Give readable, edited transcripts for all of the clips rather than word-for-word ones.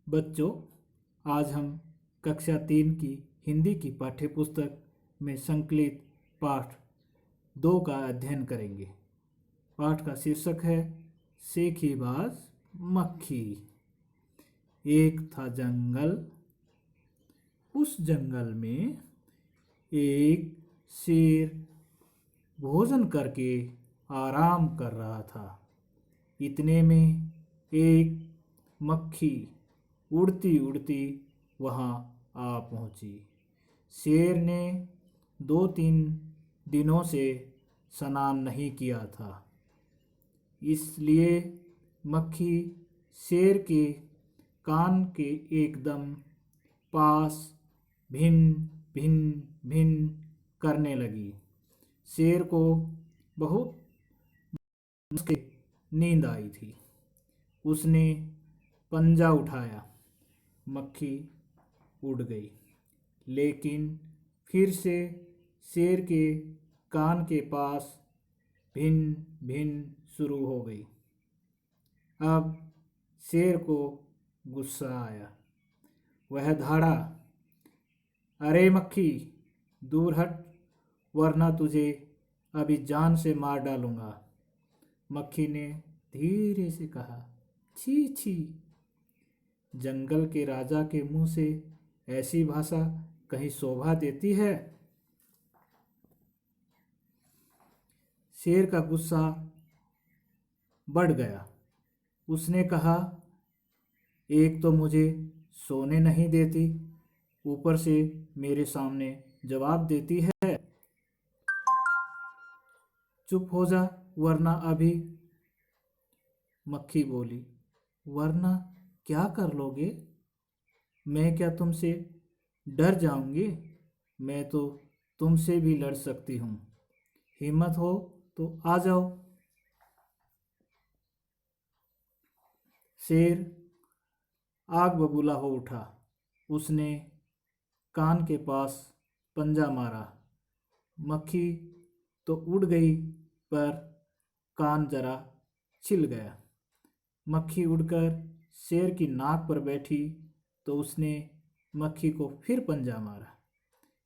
बच्चों, आज हम कक्षा 3 की हिंदी की पाठ्यपुस्तक में संकलित पाठ 2 का अध्ययन करेंगे। पाठ का शीर्षक है सेखीबाज मक्खी। एक था जंगल, उस जंगल में एक शेर भोजन करके आराम कर रहा था। इतने में एक मक्खी उड़ती उड़ती वहाँ आ पहुँची। शेर ने 2-3 दिनों से स्नान नहीं किया था, इसलिए मक्खी शेर के कान के एकदम पास भिन भिन भिन करने लगी। शेर को बहुत मुश्किल नींद आई थी। उसने पंजा उठाया, मक्खी उड़ गई, लेकिन फिर से शेर के कान के पास भिन भिन शुरू हो गई। अब शेर को गुस्सा आया। वह धाड़ा, अरे मक्खी, दूर हट, वरना तुझे अभी जान से मार डालूंगा। मक्खी ने धीरे से कहा, छी छी, जंगल के राजा के मुंह से ऐसी भाषा कहीं शोभा देती है। शेर का गुस्सा बढ़ गया। उसने कहा, एक तो मुझे सोने नहीं देती, ऊपर से मेरे सामने जवाब देती है। चुप हो जा, वरना अभी। मक्खी बोली, वरना क्या कर लोगे? मैं क्या तुमसे डर जाऊंगी? मैं तो तुमसे भी लड़ सकती हूँ। हिम्मत हो तो आ जाओ। शेर आग बबूला हो उठा। उसने कान के पास पंजा मारा। मक्खी तो उड़ गई, पर कान जरा छिल गया। मक्खी उड़कर शेर की नाक पर बैठी तो उसने मक्खी को फिर पंजा मारा।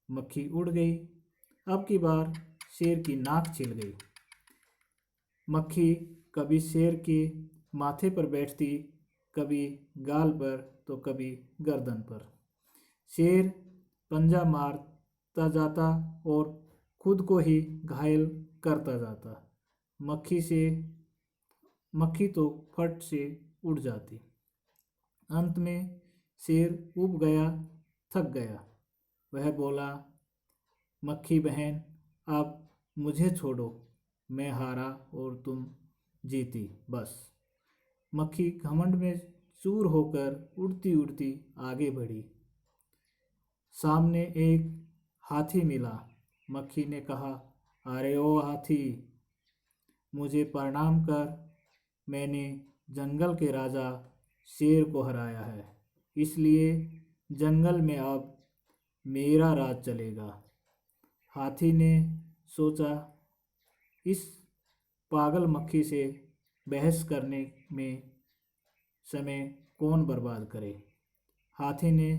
मक्खी उड़ गई। अब की बार शेर की नाक छिल गई। मक्खी कभी शेर के माथे पर बैठती, कभी गाल पर तो कभी गर्दन पर। शेर पंजा मारता जाता और खुद को ही घायल करता जाता। मक्खी तो फट से उड़ जाती। अंत में शेर ऊब गया, थक गया। वह बोला, मक्खी बहन, अब मुझे छोड़ो, मैं हारा और तुम जीती, बस। मक्खी घमंड में चूर होकर उड़ती उड़ती आगे बढ़ी। सामने एक हाथी मिला। मक्खी ने कहा, अरे ओ हाथी, मुझे प्रणाम कर, मैंने जंगल के राजा शेर को हराया है, इसलिए जंगल में अब मेरा राज चलेगा। हाथी ने सोचा, इस पागल मक्खी से बहस करने में समय कौन बर्बाद करे। हाथी ने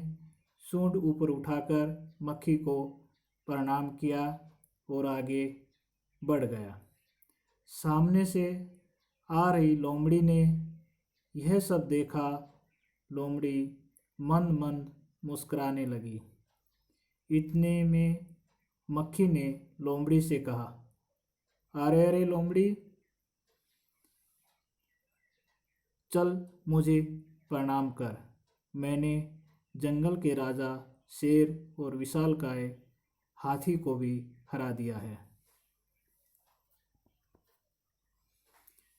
सूंड ऊपर उठाकर मक्खी को प्रणाम किया और आगे बढ़ गया। सामने से आ रही लोमड़ी ने यह सब देखा। लोमड़ी मंद मंद मुस्कुराने लगी। इतने में मक्खी ने लोमड़ी से कहा, अरे अरे लोमड़ी, चल मुझे प्रणाम कर, मैंने जंगल के राजा शेर और विशालकाय हाथी को भी हरा दिया है।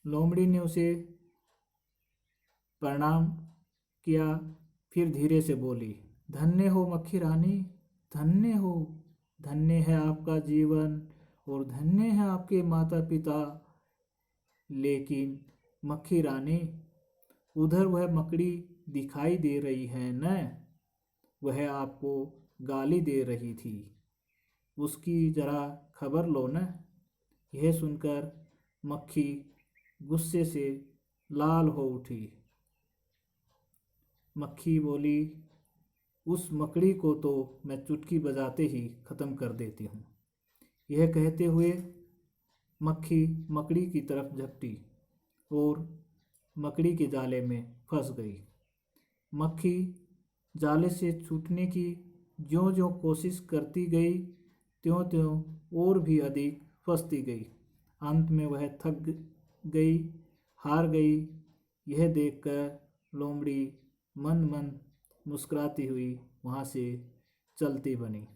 लोमड़ी ने उसे प्रणाम किया, फिर धीरे से बोली, धन्य हो मक्खी रानी, धन्य हो, धन्य है आपका जीवन और धन्य है आपके माता पिता। लेकिन मक्खी रानी, उधर वह मकड़ी दिखाई दे रही है न? वह आपको गाली दे रही थी, उसकी जरा खबर लो न। यह सुनकर मक्खी गुस्से से लाल हो उठी। मक्खी बोली, उस मकड़ी को तो मैं चुटकी बजाते ही ख़त्म कर देती हूँ। यह कहते हुए मक्खी मकड़ी की तरफ झपटी और मकड़ी के जाले में फंस गई। मक्खी जाले से छूटने की ज्यों-ज्यों कोशिश करती गई, त्यों-त्यों और भी अधिक फंसती गई। अंत में वह थक गई, हार गई। यह देखकर लोमड़ी मन मन मुस्कुराती हुई वहाँ से चलती बनी।